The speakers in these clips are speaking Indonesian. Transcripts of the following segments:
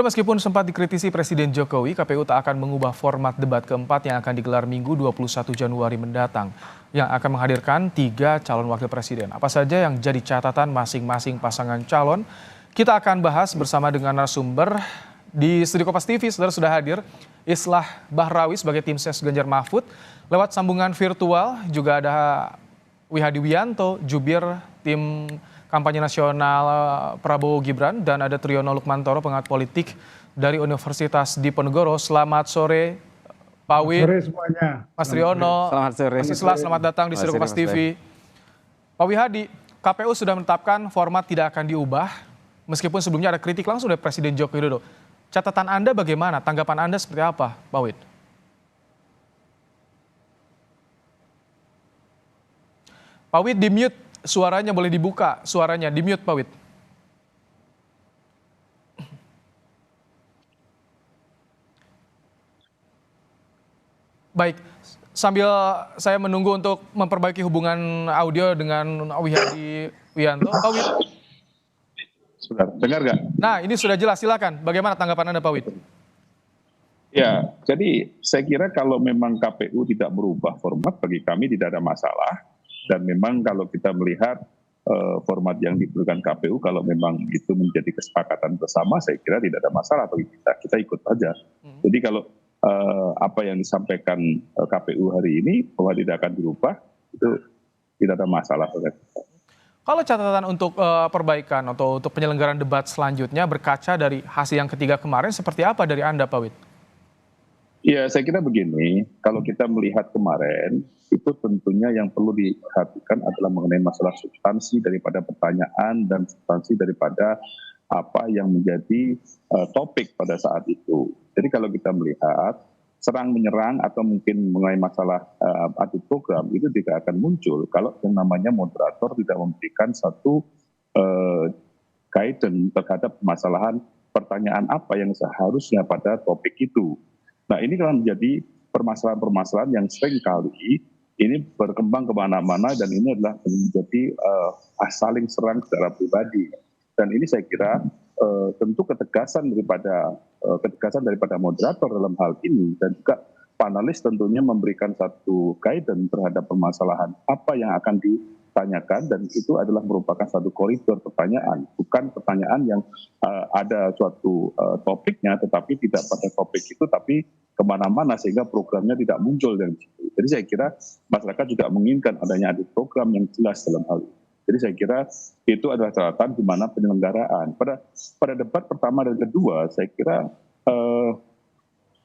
Meskipun sempat dikritisi Presiden Jokowi, KPU tak akan mengubah format debat keempat yang akan digelar Minggu 21 Januari mendatang, yang akan menghadirkan 3 calon wakil presiden. Apa saja yang jadi catatan masing-masing pasangan calon? Kita akan bahas bersama dengan narasumber di Studio Kompas TV. Saudara sudah hadir Islah Bahrawi sebagai tim ses Ganjar Mahfud. Lewat sambungan virtual juga ada Wihadi Wianto, jubir tim kampanye nasional Prabowo Gibran, dan ada Triyono Lukmantoro, pengamat politik dari Universitas Diponegoro. Selamat sore, Pak Wid. Sore semuanya. Mas Triyono. Selamat sore. Mas Islah, selamat datang di Studio Kompas TV. Pak Wihadi, KPU sudah menetapkan format tidak akan diubah, meskipun sebelumnya ada kritik langsung dari Presiden Joko Widodo. Catatan Anda bagaimana? Tanggapan Anda seperti apa, Pak Wid? Pak Wid di mute, suaranya boleh dibuka, suaranya di mute Pak Wid. Baik, sambil saya menunggu untuk memperbaiki hubungan audio dengan Wihadi Wianto. Pak Wid. Sudah, dengar nggak? Nah, ini sudah jelas, silakan. Bagaimana tanggapan Anda, Pak Wid? Ya, jadi saya kira kalau memang KPU tidak merubah format, bagi kami tidak ada masalah. Dan memang kalau kita melihat format yang diberikan KPU, kalau memang itu menjadi kesepakatan bersama, saya kira tidak ada masalah bagi kita ikut saja. Jadi kalau apa yang disampaikan KPU hari ini bahwa tidak akan dirubah, itu tidak ada masalah bagi kita. Kalau catatan untuk perbaikan atau untuk penyelenggaraan debat selanjutnya berkaca dari hasil yang ketiga kemarin, seperti apa dari Anda, Pak Wid? Ya, saya kira begini, kalau kita melihat kemarin, itu tentunya yang perlu diperhatikan adalah mengenai masalah substansi daripada pertanyaan dan substansi daripada apa yang menjadi topik pada saat itu. Jadi kalau kita melihat serang menyerang atau mungkin mengenai masalah adu program itu tidak akan muncul kalau yang namanya moderator tidak memberikan satu guidance terhadap permasalahan pertanyaan apa yang seharusnya pada topik itu. Nah, ini kan menjadi permasalahan-permasalahan yang sering kali ini berkembang kemana-mana dan ini adalah menjadi saling serang secara pribadi. Dan ini saya kira tentu ketegasan daripada moderator dalam hal ini dan juga panelis tentunya memberikan satu guidance terhadap permasalahan apa yang akan ditanyakan, dan itu adalah merupakan satu koridor pertanyaan, bukan pertanyaan yang ada suatu topiknya tetapi tidak pada topik itu tapi kemana-mana sehingga programnya tidak muncul dari situ. Jadi saya kira masyarakat juga menginginkan adanya adu program yang jelas dalam hal ini. Jadi saya kira itu adalah catatan di mana penyelenggaraan. Pada debat pertama dan kedua, saya kira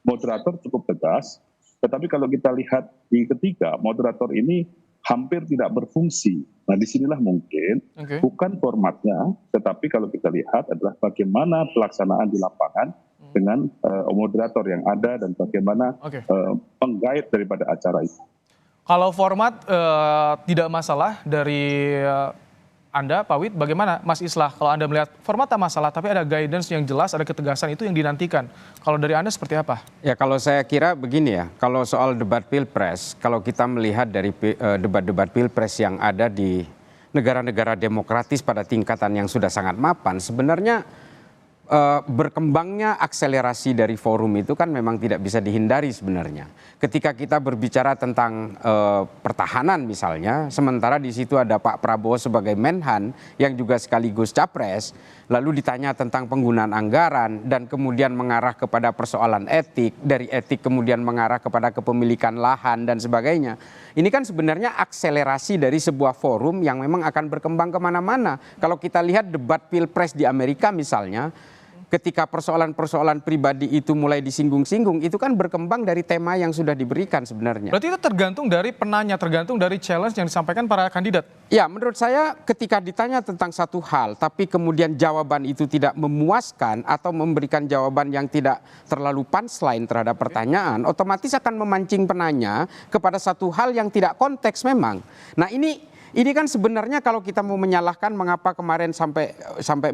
moderator cukup tegas, tetapi kalau kita lihat di ketiga, moderator ini hampir tidak berfungsi. Nah, disinilah mungkin bukan formatnya, tetapi kalau kita lihat adalah bagaimana pelaksanaan di lapangan dengan moderator yang ada dan bagaimana penggait daripada acara itu. Kalau format tidak masalah dari Anda, Pak Wid, bagaimana Mas Islah? Kalau Anda melihat format tak masalah, tapi ada guidance yang jelas, ada ketegasan, itu yang dinantikan. Kalau dari Anda seperti apa? Ya, kalau saya kira begini ya, kalau soal debat pilpres, kalau kita melihat dari debat-debat pilpres yang ada di negara-negara demokratis pada tingkatan yang sudah sangat mapan, sebenarnya berkembangnya akselerasi dari forum itu kan memang tidak bisa dihindari sebenarnya. Ketika kita berbicara tentang pertahanan misalnya, sementara di situ ada Pak Prabowo sebagai Menhan yang juga sekaligus capres, lalu ditanya tentang penggunaan anggaran dan kemudian mengarah kepada persoalan etik, dari etik kemudian mengarah kepada kepemilikan lahan dan sebagainya. Ini kan sebenarnya akselerasi dari sebuah forum yang memang akan berkembang kemana-mana. Kalau kita lihat debat pilpres di Amerika misalnya, ketika persoalan-persoalan pribadi itu mulai disinggung-singgung, itu kan berkembang dari tema yang sudah diberikan sebenarnya. Berarti itu tergantung dari penanya, tergantung dari challenge yang disampaikan para kandidat? Ya, menurut saya ketika ditanya tentang satu hal, tapi kemudian jawaban itu tidak memuaskan atau memberikan jawaban yang tidak terlalu punchline terhadap pertanyaan, otomatis akan memancing penanya kepada satu hal yang tidak konteks memang. Nah, ini Ini kan sebenarnya kalau kita mau menyalahkan mengapa kemarin sampai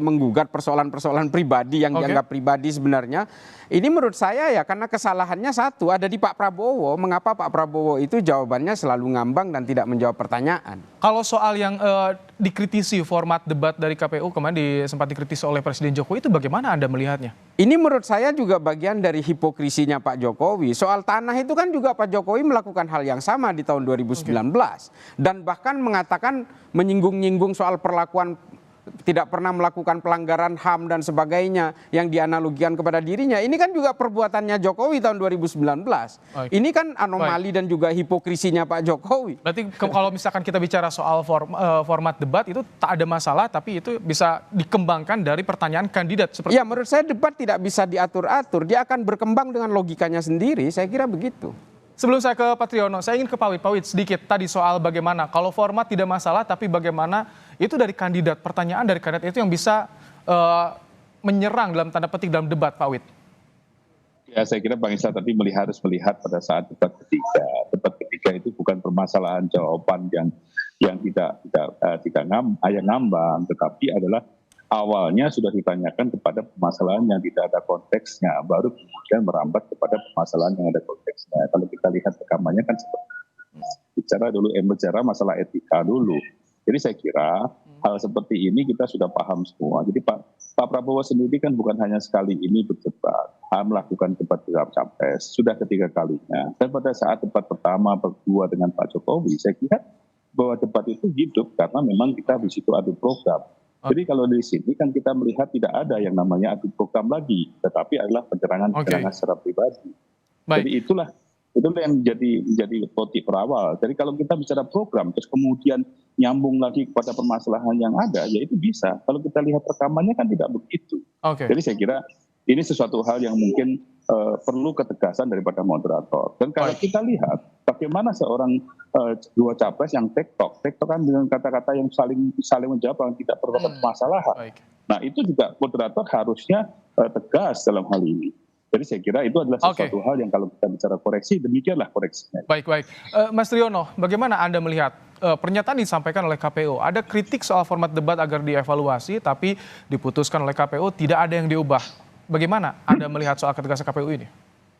menggugat persoalan-persoalan pribadi yang dianggap pribadi sebenarnya, ini menurut saya ya karena kesalahannya satu ada di Pak Prabowo. Mengapa Pak Prabowo itu jawabannya selalu ngambang dan tidak menjawab pertanyaan? Kalau soal yang dikritisi format debat dari KPU kemarin sempat dikritisi oleh Presiden Jokowi, itu bagaimana Anda melihatnya? Ini menurut saya juga bagian dari hipokrisinya Pak Jokowi. Soal tanah itu kan juga Pak Jokowi melakukan hal yang sama di tahun 2019. Dan bahkan mengatakan menyinggung-nyinggung soal perlakuan tidak pernah melakukan pelanggaran HAM dan sebagainya yang dianalogikan kepada dirinya. Ini kan juga perbuatannya Jokowi tahun 2019. Ini kan anomali dan juga hipokrisinya Pak Jokowi. Berarti kalau misalkan kita bicara soal format debat itu tak ada masalah, tapi itu bisa dikembangkan dari pertanyaan kandidat. Ya menurut saya debat tidak bisa diatur-atur. Dia akan berkembang dengan logikanya sendiri, saya kira begitu. Sebelum saya ke Pak Triyono, saya ingin ke Pak Wid sedikit tadi soal bagaimana kalau format tidak masalah, tapi bagaimana itu dari kandidat, pertanyaan dari kandidat itu yang bisa menyerang dalam tanda petik dalam debat, Pak Wid. Ya, saya kira Bang Isla tadi harus melihat pada saat debat ketiga. Debat ketiga itu bukan permasalahan jawaban yang tidak ngambang, tetapi adalah awalnya sudah ditanyakan kepada permasalahan yang tidak ada konteksnya, baru kemudian merambat kepada permasalahan yang ada konteksnya. Kalau kita lihat rekamannya kan seperti bicara masalah etika dulu. Jadi saya kira hal seperti ini kita sudah paham semua. Jadi Pak Prabowo sendiri kan bukan hanya sekali ini berdebat, melakukan debat capres, sudah ketiga kalinya. Dan pada saat debat pertama, kedua dengan Pak Jokowi, saya kira bahwa debat itu hidup karena memang kita di situ adu program. Jadi kalau di sini kan kita melihat tidak ada yang namanya adu program lagi, tetapi adalah penyerangan secara pribadi. Jadi itulah yang menjadi motif awal. Jadi kalau kita bicara program terus kemudian nyambung lagi kepada permasalahan yang ada, ya itu bisa. Kalau kita lihat rekamannya kan tidak begitu. Jadi saya kira ini sesuatu hal yang mungkin perlu ketegasan daripada moderator. Dan kalau kita lihat bagaimana seorang dua capres yang tektok kan dengan kata-kata yang saling menjawab yang tidak perlu permasalahan. Nah itu juga moderator harusnya tegas dalam hal ini. Jadi saya kira itu adalah sesuatu hal yang kalau kita bicara koreksi, demikianlah koreksinya. Baik. Mas Triyono, bagaimana Anda melihat pernyataan disampaikan oleh KPU? Ada kritik soal format debat agar dievaluasi, tapi diputuskan oleh KPU tidak ada yang diubah. Bagaimana Anda melihat soal ketegasan KPU ini?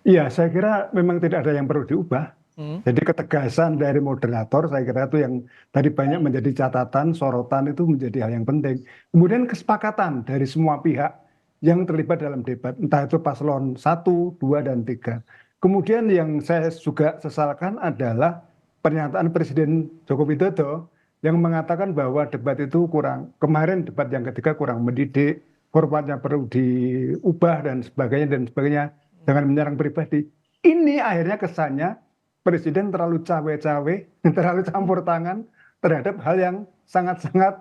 Iya, saya kira memang tidak ada yang perlu diubah. Jadi ketegasan dari moderator saya kira itu yang tadi banyak menjadi catatan, sorotan itu menjadi hal yang penting. Kemudian kesepakatan dari semua pihak yang terlibat dalam debat, entah itu paslon 1, 2, dan 3. Kemudian yang saya juga sesalkan adalah pernyataan Presiden Joko Widodo yang mengatakan bahwa debat itu kemarin debat yang ketiga kurang mendidik, formatnya perlu diubah dan sebagainya dengan menyerang pribadi. Ini akhirnya kesannya Presiden terlalu cawe-cawe, terlalu campur tangan terhadap hal yang sangat-sangat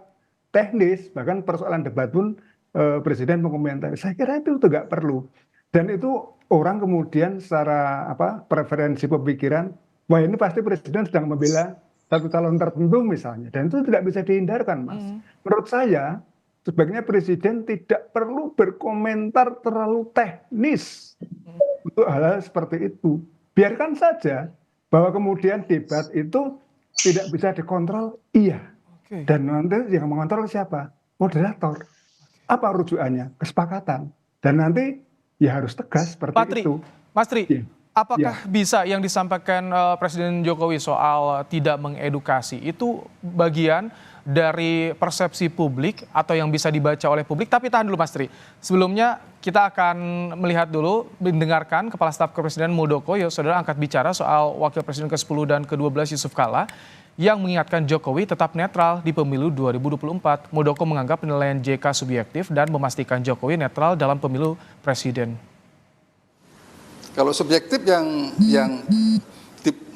teknis, bahkan persoalan debat pun Presiden mengomentari. Saya kira itu nggak perlu. Dan itu orang kemudian secara preferensi pemikiran, wah ini pasti Presiden sedang membela satu calon tertentu misalnya. Dan itu tidak bisa dihindarkan, Mas. Menurut saya, sebaiknya Presiden tidak perlu berkomentar terlalu teknis untuk hal-hal seperti itu. Biarkan saja bahwa kemudian debat itu tidak bisa dikontrol, iya. Dan nanti yang mengontrol siapa? Moderator. Apa rujukannya? Kesepakatan. Dan nanti ya harus tegas seperti itu. Mas Tri, apakah bisa yang disampaikan Presiden Jokowi soal tidak mengedukasi itu bagian dari persepsi publik atau yang bisa dibaca oleh publik? Tapi tahan dulu Mas Tri. Sebelumnya kita akan melihat dulu, mendengarkan Kepala Staf Kepresidenan Muldoko, saudara angkat bicara soal Wakil Presiden ke-10 dan ke-12 Yusuf Kala, yang mengingatkan Jokowi tetap netral di pemilu 2024. Muldoko menganggap penilaian JK subjektif dan memastikan Jokowi netral dalam pemilu presiden. Kalau subjektif yang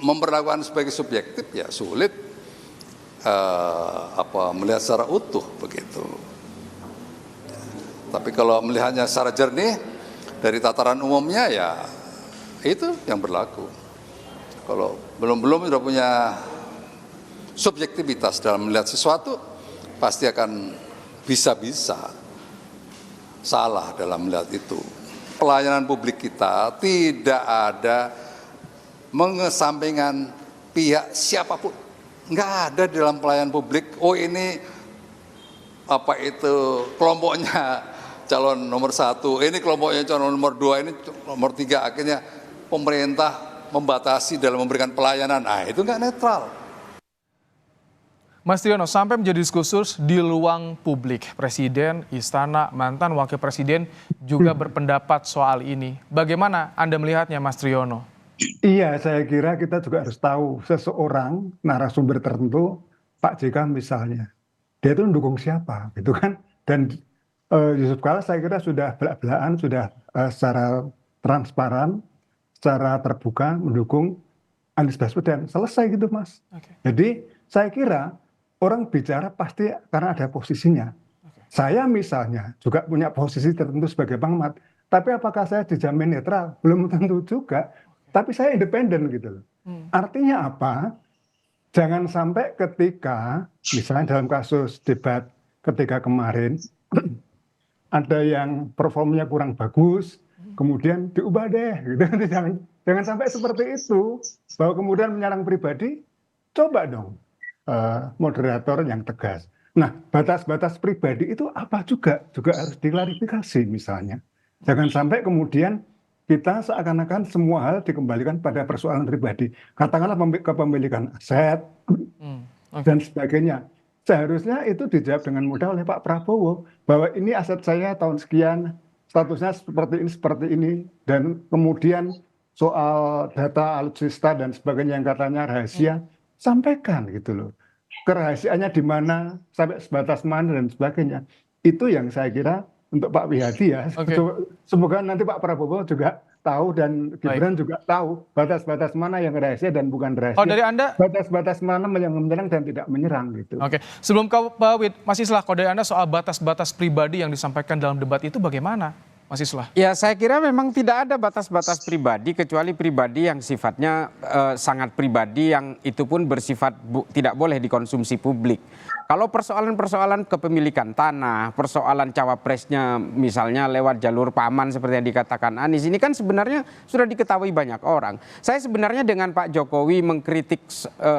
memperlakukan sebagai subjektif ya sulit melihat secara utuh begitu. Tapi kalau melihatnya secara jernih dari tataran umumnya ya itu yang berlaku. Kalau belum sudah punya subjektivitas dalam melihat sesuatu, pasti akan bisa-bisa salah dalam melihat itu. Pelayanan publik kita tidak ada mengesampingkan pihak siapapun, nggak ada di dalam pelayanan publik. Oh ini apa itu kelompoknya calon nomor 1, ini kelompoknya calon nomor 2, ini nomor 3. Akhirnya pemerintah membatasi dalam memberikan pelayanan. Nah itu nggak netral. Mas Triono, sampai menjadi diskursus di ruang publik, Presiden, Istana, mantan Wakil Presiden juga berpendapat soal ini. Bagaimana Anda melihatnya, Mas Triono? Iya, saya kira kita juga harus tahu seseorang narasumber tertentu, Pak JK misalnya, dia itu mendukung siapa, gitu kan? Dan Yusuf Kala saya kira sudah belak-belakan, sudah secara transparan, secara terbuka mendukung Anies Baswedan. Selesai gitu, Mas. Jadi saya kira orang bicara pasti karena ada posisinya. Saya misalnya juga punya posisi tertentu sebagai pengamat, tapi apakah saya dijamin netral? Belum tentu juga. Tapi saya independen gitu loh. Artinya apa? Jangan sampai ketika, misalnya dalam kasus debat ketika kemarin, ada yang performnya kurang bagus, kemudian diubah deh. Gitu. Jangan sampai seperti itu. Bahwa kemudian menyerang pribadi, coba dong moderator yang tegas. Nah, batas-batas pribadi itu apa juga harus diklarifikasi misalnya. Jangan sampai kemudian kita seakan-akan semua hal dikembalikan pada persoalan pribadi. Katakanlah kepemilikan aset dan sebagainya. Seharusnya itu dijawab dengan mudah oleh Pak Prabowo bahwa ini aset saya tahun sekian, statusnya seperti ini, dan kemudian soal data alutsista dan sebagainya yang katanya rahasia, sampaikan gitu loh. Kerahasiaannya di mana, sampai sebatas mana dan sebagainya. Itu yang saya kira untuk Pak Wihadi ya. Semoga nanti Pak Prabowo juga tahu dan Gibran juga tahu batas-batas mana yang rahasia dan bukan rahasia. Oh, dari Anda? Batas-batas mana yang menyerang dan tidak menyerang gitu. Oke, sebelum Pak Wid, Mas Islah, kalau dari Anda soal batas-batas pribadi yang disampaikan dalam debat itu bagaimana, Mas Islah? Ya, saya kira memang tidak ada batas-batas pribadi kecuali pribadi yang sifatnya sangat pribadi, yang itu pun bersifat tidak boleh dikonsumsi publik. Kalau persoalan-persoalan kepemilikan tanah, persoalan cawapresnya misalnya lewat jalur paman seperti yang dikatakan Anies, ini kan sebenarnya sudah diketahui banyak orang. Saya sebenarnya dengan Pak Jokowi mengkritik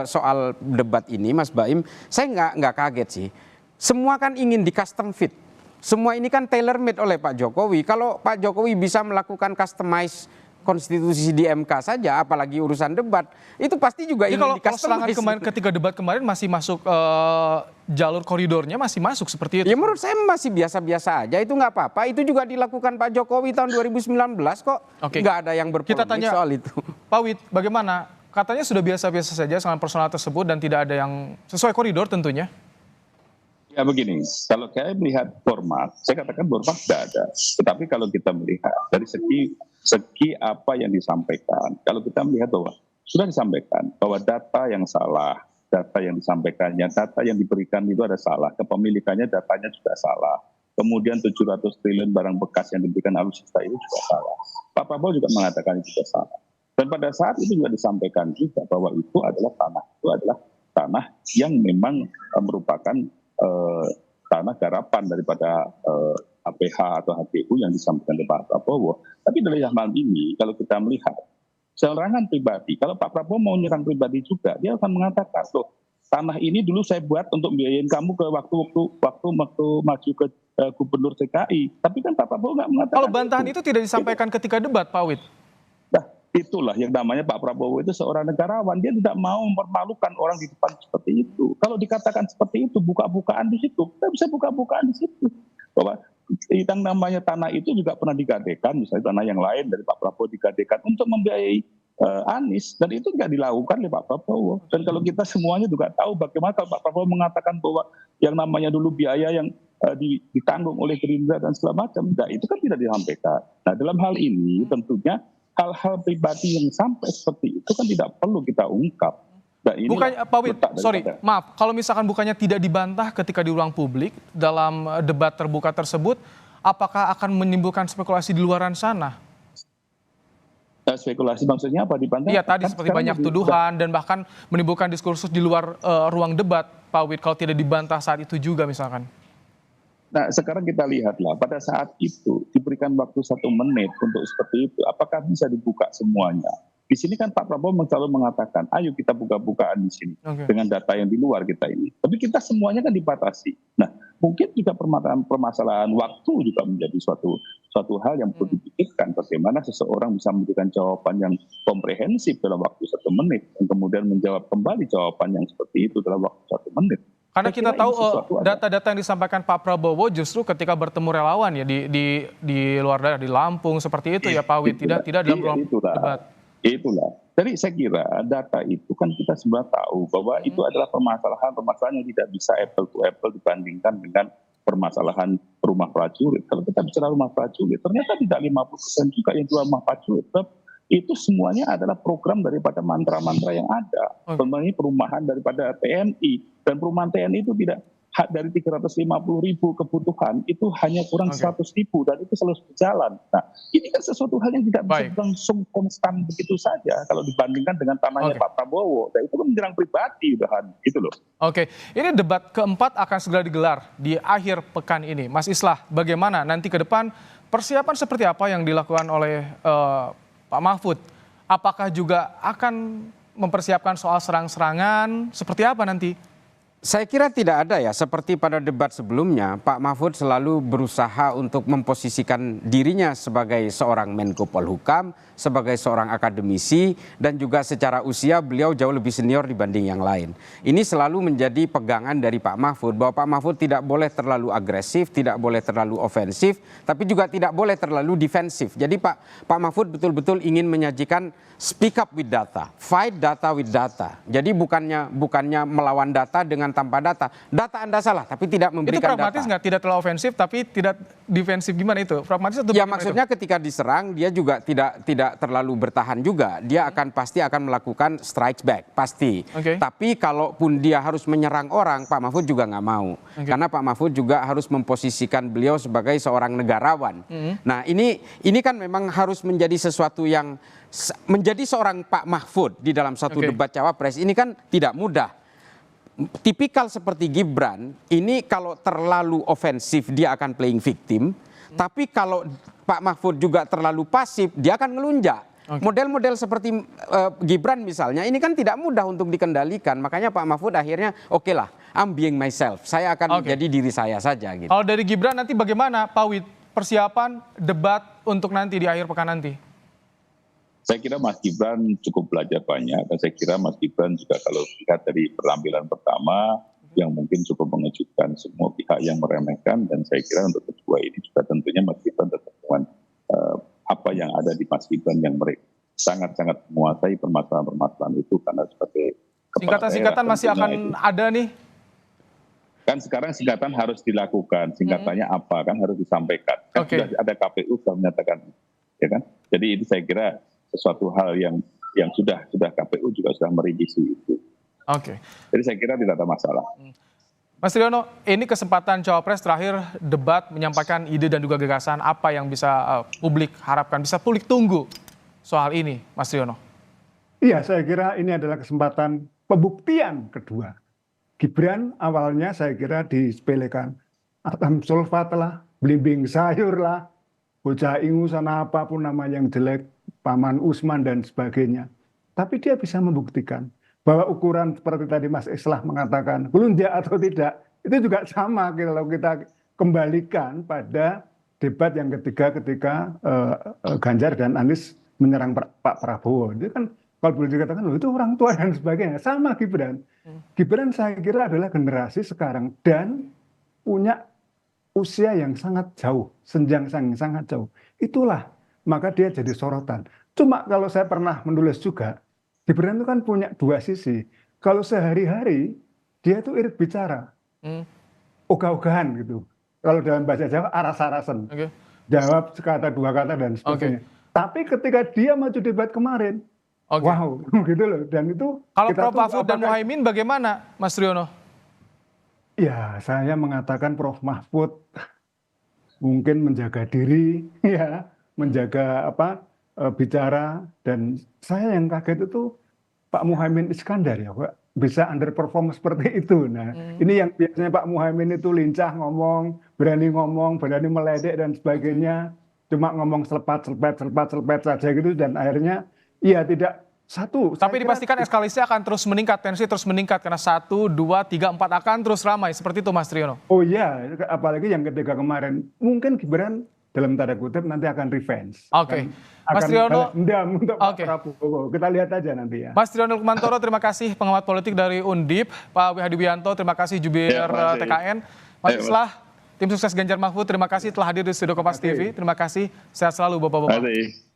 soal debat ini, Mas Baim, saya nggak kaget sih. Semua kan ingin di custom fit. Semua ini kan tailor made oleh Pak Jokowi. Kalau Pak Jokowi bisa melakukan customize konstitusi di MK saja, apalagi urusan debat, itu pasti juga ingin di customize. Kalau ketika debat kemarin masih masuk jalur koridornya, masih masuk seperti itu. Ya menurut saya masih biasa-biasa aja, itu nggak apa-apa. Itu juga dilakukan Pak Jokowi tahun 2019 kok. Nggak ada yang berpolemik soal itu. Pak Wid, bagaimana? Katanya sudah biasa-biasa saja dengan personal tersebut dan tidak ada yang sesuai koridor tentunya. Ya begini, kalau saya melihat format, saya katakan format tidak ada. Tetapi kalau kita melihat dari segi apa yang disampaikan, kalau kita melihat bahwa sudah disampaikan bahwa data yang salah, data yang disampaikannya, data yang diberikan itu ada salah, kepemilikannya datanya juga salah. Kemudian 700 triliun barang bekas yang diberikan alutsista itu juga salah. Pak Prabowo juga mengatakan itu juga salah. Dan pada saat itu juga disampaikan juga bahwa itu adalah tanah yang memang merupakan tanah garapan daripada APH atau HPU yang disampaikan oleh Pak Prabowo. Tapi dari hal ini, kalau kita melihat serangan pribadi, kalau Pak Prabowo mau menyerang pribadi juga, dia akan mengatakan, loh, tanah ini dulu saya buat untuk biayain kamu ke waktu maju ke gubernur DKI. Tapi kan Pak Prabowo nggak mengatakan. Kalau bantahan itu tidak disampaikan ketika debat, Pak Wid. Nah, itulah yang namanya Pak Prabowo itu seorang negarawan. Dia tidak mau mempermalukan orang di depan seperti itu. Kalau dikatakan seperti itu, buka-bukaan di situ. Kita bisa buka-bukaan di situ. Bahwa yang namanya tanah itu juga pernah digadekan, misalnya tanah yang lain dari Pak Prabowo digadekan untuk membiayai Anies. Dan itu nggak dilakukan oleh Pak Prabowo. Dan kalau kita semuanya juga tahu bagaimana kalau Pak Prabowo mengatakan bahwa yang namanya dulu biaya yang ditanggung oleh Gerindra dan segala macam, nah, itu kan tidak disampaikan. Nah, dalam hal ini tentunya hal-hal pribadi yang sampai seperti itu kan tidak perlu kita ungkap. Nah, bukannya, Pak Wid, maaf, kalau misalkan bukannya tidak dibantah ketika di ruang publik dalam debat terbuka tersebut, apakah akan menimbulkan spekulasi di luaran sana? Spekulasi maksudnya apa dibantah? Iya, tadi seperti banyak tuduhan dan bahkan menimbulkan diskursus di luar ruang debat, Pak Wid, kalau tidak dibantah saat itu juga misalkan. Nah, sekarang kita lihatlah pada saat itu diberikan waktu 1 menit untuk seperti itu, apakah bisa dibuka semuanya? Di sini kan Pak Prabowo selalu mengatakan, ayo kita buka-bukaan di sini Oke. dengan data yang di luar kita ini. Tapi kita semuanya kan dibatasi. Nah, mungkin juga permasalahan waktu juga menjadi suatu hal yang perlu dipikirkan. Bagaimana seseorang bisa memberikan jawaban yang komprehensif dalam waktu 1 menit, dan kemudian menjawab kembali jawaban yang seperti itu dalam waktu 1 menit. Karena Saya kita kira tahu ini sesuatu data-data yang disampaikan Pak Prabowo justru ketika bertemu relawan ya di luar daerah, di Lampung seperti itu ya Pak Wid, tidak dalam ruang debat. Itulah. Jadi saya kira data itu kan kita semua tahu bahwa itu adalah permasalahan yang tidak bisa apple to apple dibandingkan dengan permasalahan rumah prajurit. Kalau kita bicara rumah prajurit, ternyata tidak 50% juga yang jual rumah prajurit. Itu semuanya adalah program daripada mantra-mantra yang ada. Sebenarnya perumahan daripada TNI. Dan perumahan TNI itu tidak dari 350.000 kebutuhan, itu hanya kurang 100.000 dan itu selalu berjalan. Nah, ini kan sesuatu hal yang tidak bisa langsung konstan begitu saja kalau dibandingkan dengan tanahnya Pak Prabowo. Dan itu kan menyerang pribadi udahan, gitu loh. Oke, ini debat keempat akan segera digelar di akhir pekan ini. Mas Islah, bagaimana nanti ke depan persiapan seperti apa yang dilakukan oleh Pak Mahfud? Apakah juga akan mempersiapkan soal serang-serangan? Seperti apa nanti? Saya kira tidak ada ya, seperti pada debat sebelumnya, Pak Mahfud selalu berusaha untuk memposisikan dirinya sebagai seorang Menko Polhukam, sebagai seorang akademisi, dan juga secara usia beliau jauh lebih senior dibanding yang lain. Ini selalu menjadi pegangan dari Pak Mahfud, bahwa Pak Mahfud tidak boleh terlalu agresif, tidak boleh terlalu ofensif, tapi juga tidak boleh terlalu defensif. Jadi Pak Mahfud betul-betul ingin menyajikan speak up with data, fight data with data. Jadi bukannya melawan data dengan tanpa data. Data Anda salah, tapi tidak memberikan data. Itu pragmatis nggak? Tidak terlalu ofensif, tapi tidak defensif, gimana itu? Pragmatis atau ya maksudnya itu? Ketika diserang, dia juga tidak terlalu bertahan juga. Dia pasti akan melakukan strike back, pasti. Tapi kalaupun dia harus menyerang orang, Pak Mahfud juga nggak mau. Karena Pak Mahfud juga harus memposisikan beliau sebagai seorang negarawan. Nah ini kan memang harus menjadi sesuatu yang menjadi seorang Pak Mahfud di dalam satu debat cawapres ini kan tidak mudah. Tipikal seperti Gibran, ini kalau terlalu ofensif dia akan playing victim, tapi kalau Pak Mahfud juga terlalu pasif dia akan ngelunjak. Model-model seperti Gibran misalnya, ini kan tidak mudah untuk dikendalikan, makanya Pak Mahfud akhirnya oke lah, I'm being myself, saya akan menjadi diri saya saja. Gitu. Kalau dari Gibran nanti bagaimana Pak Wid, persiapan debat untuk nanti di akhir pekan nanti? Saya kira Mas Gibran cukup belajar banyak, dan saya kira Mas Gibran juga kalau lihat dari penampilan pertama yang mungkin cukup mengejutkan semua pihak yang meremehkan, dan saya kira untuk kedua ini juga tentunya Mas Gibran tetap dengan apa yang ada di Mas Gibran yang mereka sangat-sangat menguasai permasalahan-permasalahan itu, karena sebagai singkatan-singkatan masih akan ada nih. Kan sekarang singkatan harus dilakukan, singkatannya apa kan harus disampaikan. Kan sudah ada KPU sudah menyatakan, ya kan? Jadi ini saya kira sesuatu hal yang sudah KPU juga sudah merevisi itu. Jadi saya kira tidak ada masalah. Mas Triyono, ini kesempatan Cawapres terakhir debat menyampaikan ide dan juga gagasan apa yang bisa publik harapkan, bisa publik tunggu soal ini, Mas Triyono. Iya, saya kira ini adalah kesempatan pembuktian kedua. Gibran awalnya saya kira disepelekan, atam sulfat lah, belimbing sayur lah, bocah ingusan apapun namanya yang jelek, Paman Usman dan sebagainya. Tapi dia bisa membuktikan bahwa ukuran seperti tadi Mas Islah mengatakan, melunjak atau tidak, itu juga sama kalau kita kembalikan pada debat yang ketiga ketika Ganjar dan Anies menyerang Pak Prabowo. Itu kan kalau boleh dikatakan, itu orang tua dan sebagainya. Sama Gibran. Gibran saya kira adalah generasi sekarang dan punya usia yang sangat jauh, senjang yang sangat jauh. Itulah, maka dia jadi sorotan. Cuma kalau saya pernah menulis juga, Gibran itu kan punya dua sisi. Kalau sehari-hari, dia itu irit bicara. Ogah-ogahan gitu. Kalau dalam bahasa Jawa, aras-arasan. Jawab sekata, dua kata, dan sebagainya. Tapi ketika dia maju debat kemarin, wow, gitu loh. Dan itu kalau Prof. Mahfud dan Muhaimin bagaimana, Mas Triyono? Ya, saya mengatakan Prof. Mahfud mungkin menjaga diri, ya, menjaga bicara, dan saya yang kaget itu Pak Muhaimin Iskandar ya, Pak, bisa underperform seperti itu. Nah, ini yang biasanya Pak Muhaimin itu lincah ngomong, berani meledek dan sebagainya, cuma ngomong selepat saja gitu, dan akhirnya ya tidak Satu, saya Tapi kira dipastikan eskalasinya akan terus meningkat, tensi terus meningkat karena 1, 2, 3, 4 akan terus ramai seperti itu Mas Triono. oh iya, apalagi yang ketika kemarin mungkin Gibran dalam tanda kutip nanti akan revenge. Oke. Mas Akan Triono, balas dendam untuk Pak oke. Prabowo. Kita lihat aja nanti ya. Mas Triono Lukmantoro, terima kasih pengamat politik dari Undip. Pak W. Hadi Wianto, terima kasih jubir Ya, makasih. TKN. Mas Mas. Islah, tim sukses Ganjar Mahfud, terima kasih telah hadir di Studio Kompas TV. Terima kasih, sehat selalu Bapak-Bapak. Terima kasih.